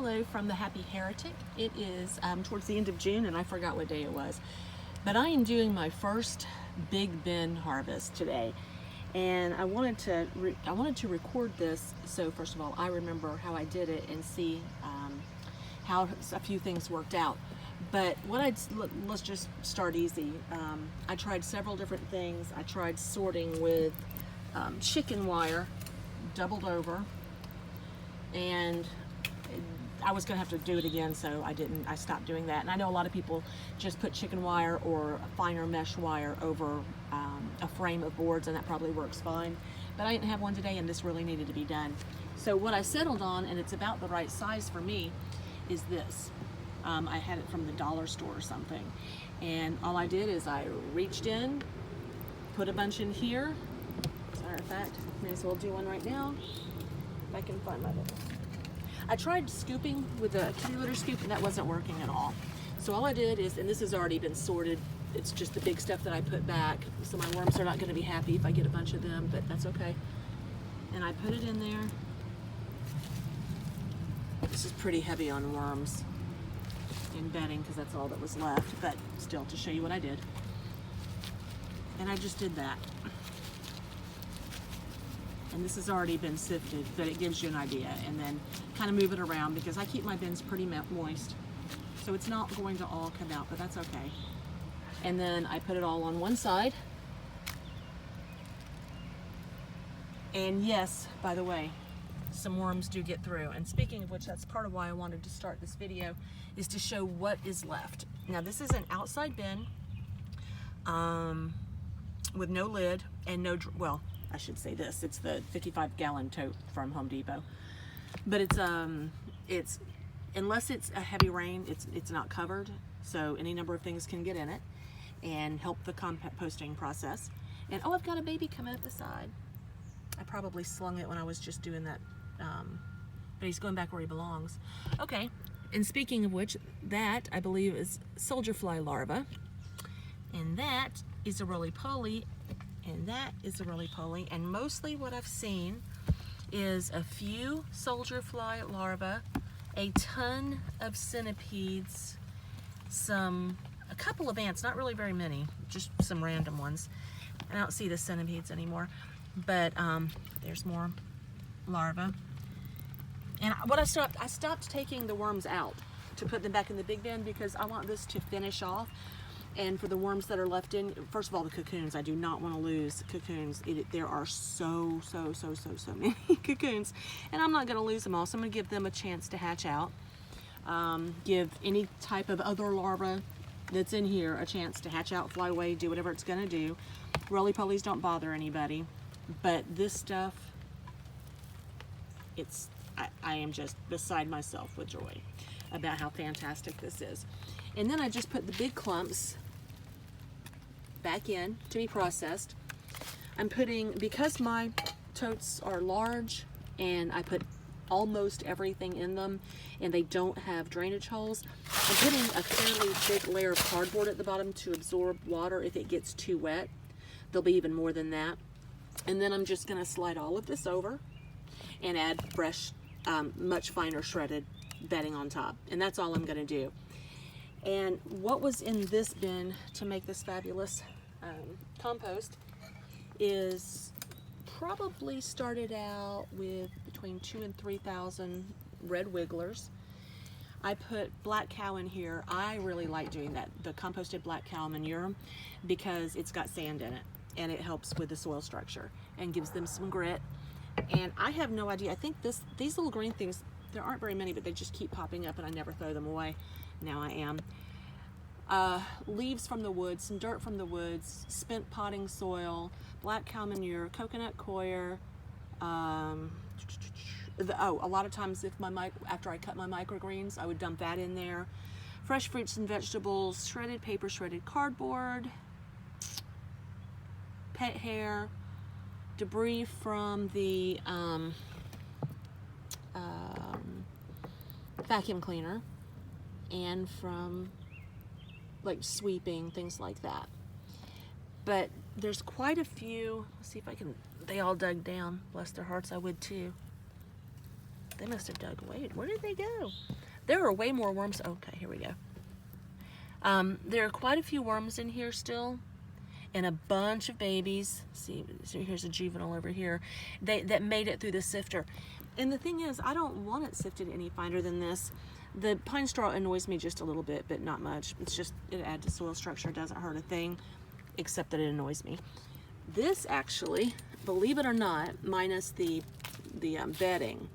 hello from the Happy Heretic. It is towards the end of June and I forgot what day it was. But I am doing my first big bin harvest today. And I wanted to record this so first of all I remember how I did it and see how a few things worked out. But let's just start easy. I tried several different things. I tried sorting with chicken wire doubled over, and I was gonna have to do it again, so I stopped doing that. And I know a lot of people just put chicken wire or finer mesh wire over a frame of boards, and that probably works fine. But I didn't have one today, and this really needed to be done. So what I settled on, and it's about the right size for me, is this. I had it from the dollar store or something. And all I did is I reached in, put a bunch in here. As a matter of fact, may as well do one right now, if I can find my little. I tried scooping with a kitty litter scoop, and that wasn't working at all. So all I did is, and this has already been sorted, it's just the big stuff that I put back, so my worms are not going to be happy if I get a bunch of them, but that's okay. And I put it in there. This is pretty heavy on worms and bedding because that's all that was left, but still, to show you what I did. And I just did that. And this has already been sifted, but it gives you an idea. And then kind of move it around because I keep my bins pretty moist. So it's not going to all come out, but that's okay. And then I put it all on one side. And yes, by the way, some worms do get through. And speaking of which, that's part of why I wanted to start this video, is to show what is left. Now this is an outside bin with no lid and no, well, I should say this, it's the 55-gallon tote from Home Depot. But it's unless it's a heavy rain, it's not covered, so any number of things can get in it and help the composting process. And oh, I've got a baby coming up the side. I probably slung it when I was just doing that, but he's going back where he belongs. Okay, and speaking of which, that I believe is soldier fly larva, and that is a roly-poly, and that is a roly-poly, and mostly what I've seen is a few soldier fly larvae, a ton of centipedes, a couple of ants, not really very many, just some random ones. I don't see the centipedes anymore, but there's more larvae. And what I stopped taking the worms out to put them back in the big bin because I want this to finish off. And for the worms that are left in, first of all, the cocoons, I do not want to lose cocoons. There are so many cocoons, and I'm not going to lose them all, so I'm going to give them a chance to hatch out. Give any type of other larva that's in here a chance to hatch out, fly away, do whatever it's going to do. Roly-polies don't bother anybody, but this stuff, I am just beside myself with joy about how fantastic this is. And then I just put the big clumps back in to be processed. I'm putting, because my totes are large and I put almost everything in them and they don't have drainage holes, I'm putting a fairly thick layer of cardboard at the bottom to absorb water if it gets too wet. There'll be even more than that. And then I'm just gonna slide all of this over and add fresh, much finer shredded bedding on top. And that's all I'm gonna do. And what was in this bin to make this fabulous compost is probably started out with between 2,000 and 3,000 red wigglers. I put black cow in here. I really like doing that, the composted black cow manure, because it's got sand in it and it helps with the soil structure and gives them some grit. And I have no idea, I think these little green things, there aren't very many, but they just keep popping up and I never throw them away. Now I am. Leaves from the woods, some dirt from the woods, spent potting soil, black cow manure, coconut coir. A lot of times after I cut my microgreens, I would dump that in there. Fresh fruits and vegetables, shredded paper, shredded cardboard, pet hair, debris from the vacuum cleaner, and from like sweeping, things like that. But there's quite a few. Let's see if I can, they all dug down, bless their hearts, I would too. They must have dug away. Where did they go? There are way more worms. Okay, here we go. There are quite a few worms in here still, and a bunch of babies. See, so here's a juvenile over here that made it through the sifter. And the thing is, I don't want it sifted any finer than this. The pine straw annoys me just a little bit, but not much. It's just, it adds to soil structure, doesn't hurt a thing, except that it annoys me. This actually, believe it or not, minus the bedding,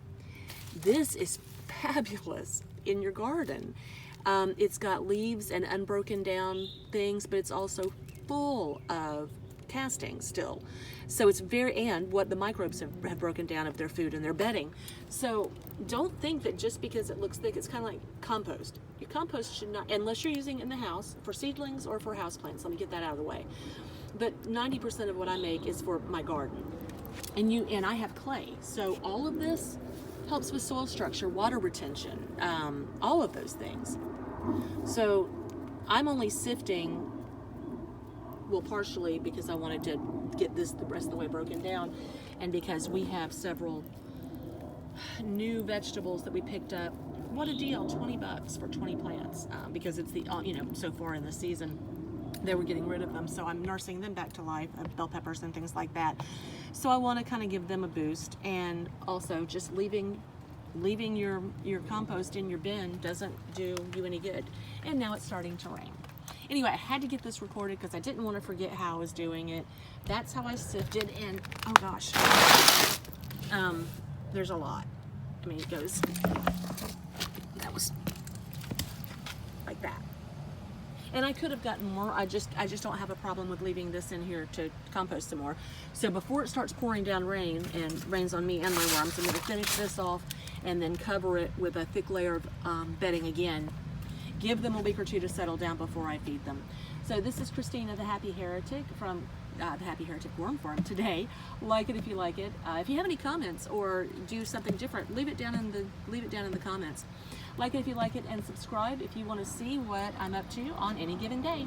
this is fabulous in your garden. It's got leaves and unbroken down things, but it's also full of castings still. So it's and what the microbes have broken down of their food and their bedding. So don't think that just because it looks thick, it's kind of like compost. Your compost should not, unless you're using it in the house for seedlings or for houseplants. Let me get that out of the way. But 90% of what I make is for my garden. And I have clay. So all of this helps with soil structure, water retention, all of those things. So I'm only sifting, well, partially because I wanted to get this the rest of the way broken down, and because we have several new vegetables that we picked up. What a deal, 20 bucks for 20 plants, because it's the, so far in the season they were getting rid of them, so I'm nursing them back to life, bell peppers and things like that. So I want to kind of give them a boost, and also just leaving your compost in your bin doesn't do you any good. And now it's starting to rain. Anyway, I had to get this recorded because I didn't want to forget how I was doing it. That's how I sifted, and oh gosh, there's a lot. I mean, it goes, that was like that. And I could have gotten more. I just don't have a problem with leaving this in here to compost some more. So before it starts pouring down rain and rains on me and my worms, I'm going to finish this off and then cover it with a thick layer of bedding again. Give them a week or two to settle down before I feed them. So this is Christina, the Happy Heretic from the Happy Heretic Worm Farm today. Like it if you like it. If you have any comments or do something different, leave it down in the comments. Like it if you like it, and subscribe if you want to see what I'm up to on any given day.